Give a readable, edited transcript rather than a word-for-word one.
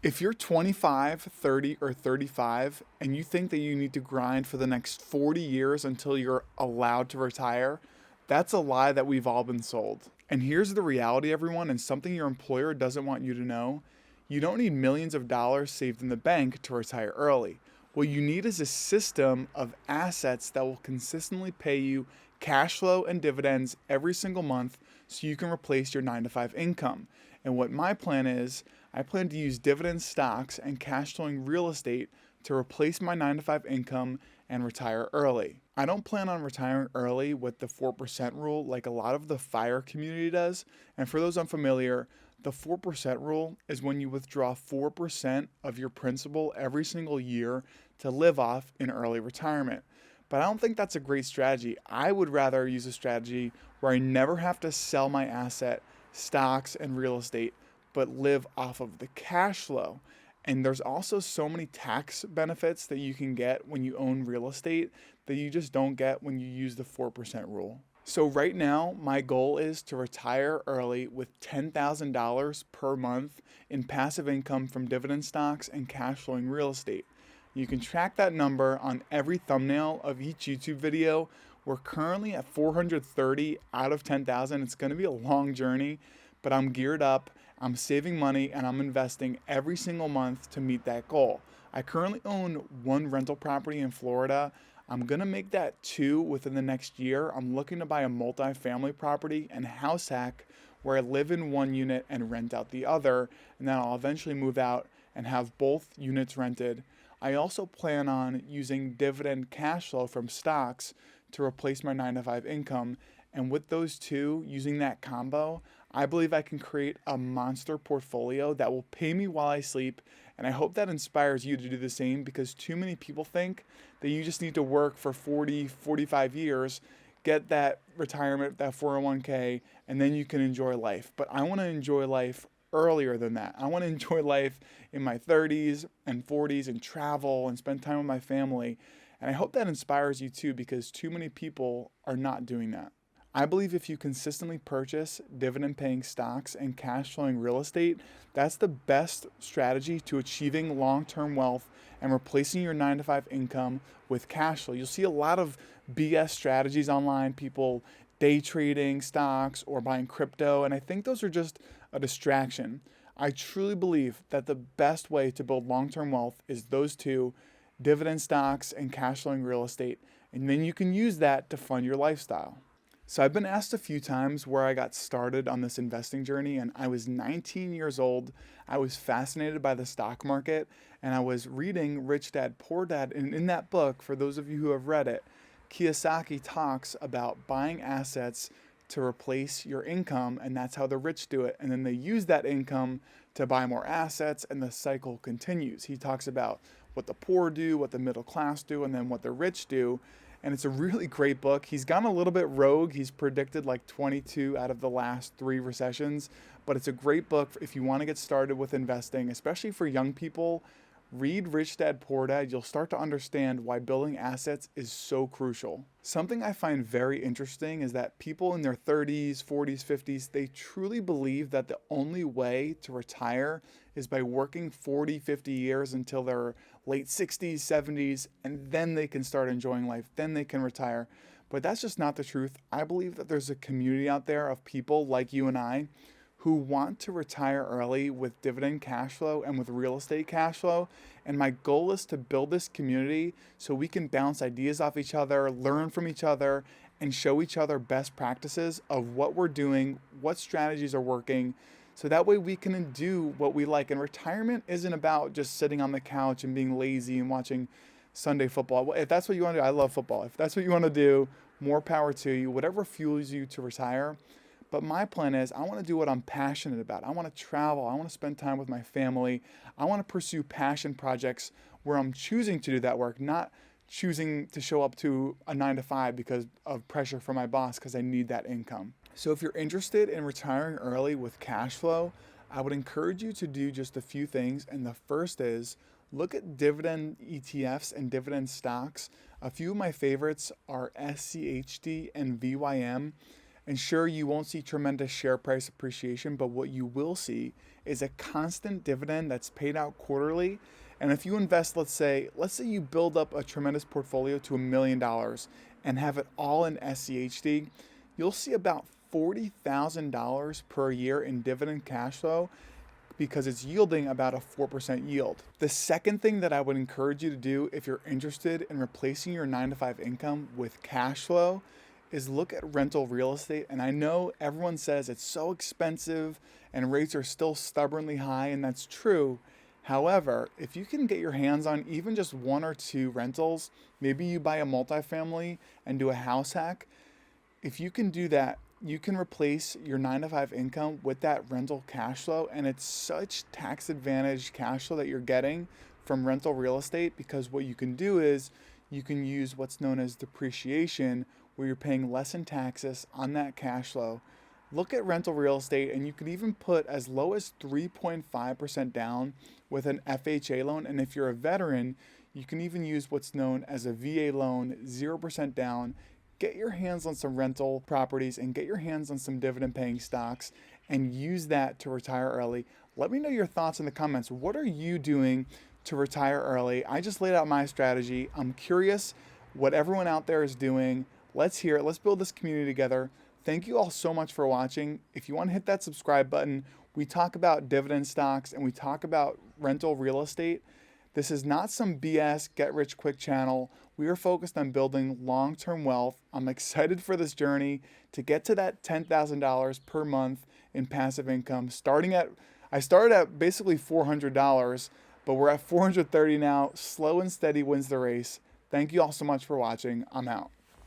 If you're 25, 30, or 35 and you think that you need to grind for the next 40 years until you're allowed to retire, that's a lie that we've all been sold. And here's the reality, everyone, and something your employer doesn't want you to know. You don't need millions of dollars saved in the bank to retire early. What you need is a system of assets that will consistently pay you cash flow and dividends every single month so you can replace your 9 to 5 income. And what my plan is, I plan to use dividend stocks and cash flowing real estate to replace my 9 to 5 income and retire early. I don't plan on retiring early with the 4% rule like a lot of the FIRE community does. And for those unfamiliar, the 4% rule is when you withdraw 4% of your principal every single year to live off in early retirement. But I don't think that's a great strategy. I would rather use a strategy where I never have to sell my asset, stocks, and real estate, but live off of the cash flow. And there's also so many tax benefits that you can get when you own real estate that you just don't get when you use the 4% rule. So right now, my goal is to retire early with $10,000 per month in passive income from dividend stocks and cash flowing real estate. You can track that number on every thumbnail of each YouTube video. We're currently at 430 out of 10,000. It's going to be a long journey, but I'm geared up. I'm saving money and I'm investing every single month to meet that goal. I currently own one rental property in Florida. I'm going to make that two within the next year. I'm looking to buy a multi-family property and house hack where I live in one unit and rent out the other, and then I'll eventually move out and have both units rented. I also plan on using dividend cash flow from stocks to replace my 9 to 5 income. And with those two, using that combo, I believe I can create a monster portfolio that will pay me while I sleep. And I hope that inspires you to do the same, because too many people think that you just need to work for 40, 45 years, get that retirement, that 401k, and then you can enjoy life. But I want to enjoy life earlier than that. I want to enjoy life in my 30s and 40s and travel and spend time with my family. And I hope that inspires you too, because too many people are not doing that. I believe if you consistently purchase dividend paying stocks and cash flowing real estate, that's the best strategy to achieving long-term wealth and replacing your 9 to 5 income with cash flow. You'll see a lot of BS strategies online, people day trading stocks or buying crypto, and I think those are just a distraction. I truly believe that the best way to build long-term wealth is those two, dividend stocks and cash flowing real estate, and then you can use that to fund your lifestyle. So I've been asked a few times where I got started on this investing journey, and I was 19 years old. I was fascinated by the stock market, and I was reading Rich Dad, Poor Dad. And in that book, for those of you who have read it, Kiyosaki talks about buying assets to replace your income, and that's how the rich do it. And then they use that income to buy more assets, and the cycle continues. He talks about what the poor do, what the middle class do, and then what the rich do. And it's a really great book. He's gone a little bit rogue. He's predicted like 22 out of the last 3 recessions, but it's a great book if you want to get started with investing, especially for young people. Read Rich Dad, Poor Dad. You'll start to understand why building assets is so crucial. Something I find very interesting is that people in their 30s, 40s, 50s, they truly believe that the only way to retire is by working 40, 50 years until their late 60s, 70s, and then they can start enjoying life. Then they can retire. But that's just not the truth. I believe that there's a community out there of people like you and I who want to retire early with dividend cash flow and with real estate cash flow. And my goal is to build this community so we can bounce ideas off each other, learn from each other, and show each other best practices of what we're doing, what strategies are working, so that way we can do what we like. And retirement isn't about just sitting on the couch and being lazy and watching Sunday football. If that's what you want to do, I love football. If that's what you want to do, more power to you, whatever fuels you to retire. But my plan is I want to do what I'm passionate about. I want to travel. I want to spend time with my family. I want to pursue passion projects where I'm choosing to do that work, not choosing to show up to a 9 to 5 because of pressure from my boss because I need that income. So if you're interested in retiring early with cash flow, I would encourage you to do just a few things. And the first is look at dividend ETFs and dividend stocks. A few of my favorites are SCHD and VYM. And sure, you won't see tremendous share price appreciation, but what you will see is a constant dividend that's paid out quarterly. And if you invest, let's say you build up a tremendous portfolio to $1 million and have it all in SCHD, you'll see about $40,000 per year in dividend cash flow because it's yielding about a 4% yield. The second thing that I would encourage you to do if you're interested in replacing your 9 to 5 income with cash flow is look at rental real estate. And I know everyone says it's so expensive and rates are still stubbornly high, and that's true. However, if you can get your hands on even just 1 or 2 rentals, maybe you buy a multifamily and do a house hack. If you can do that, you can replace your 9 to 5 income with that rental cash flow. And it's such tax advantage cash flow that you're getting from rental real estate, because what you can do is you can use what's known as depreciation, where you're paying less in taxes on that cash flow. Look at rental real estate, and you could even put as low as 3.5% down with an FHA loan. And if you're a veteran, you can even use what's known as a VA loan, 0% down. Get your hands on some rental properties and get your hands on some dividend paying stocks and use that to retire early. Let me know your thoughts in the comments. What are you doing to retire early? I just laid out my strategy. I'm curious what everyone out there is doing. Let's hear it. Let's build this community together. Thank you all so much for watching. If you want to hit that subscribe button, we talk about dividend stocks and we talk about rental real estate. This is not some BS get rich quick channel. We are focused on building long-term wealth. I'm excited for this journey to get to that $10,000 per month in passive income. I started at basically $400, but we're at $430 now. Slow and steady wins the race. Thank you all so much for watching. I'm out.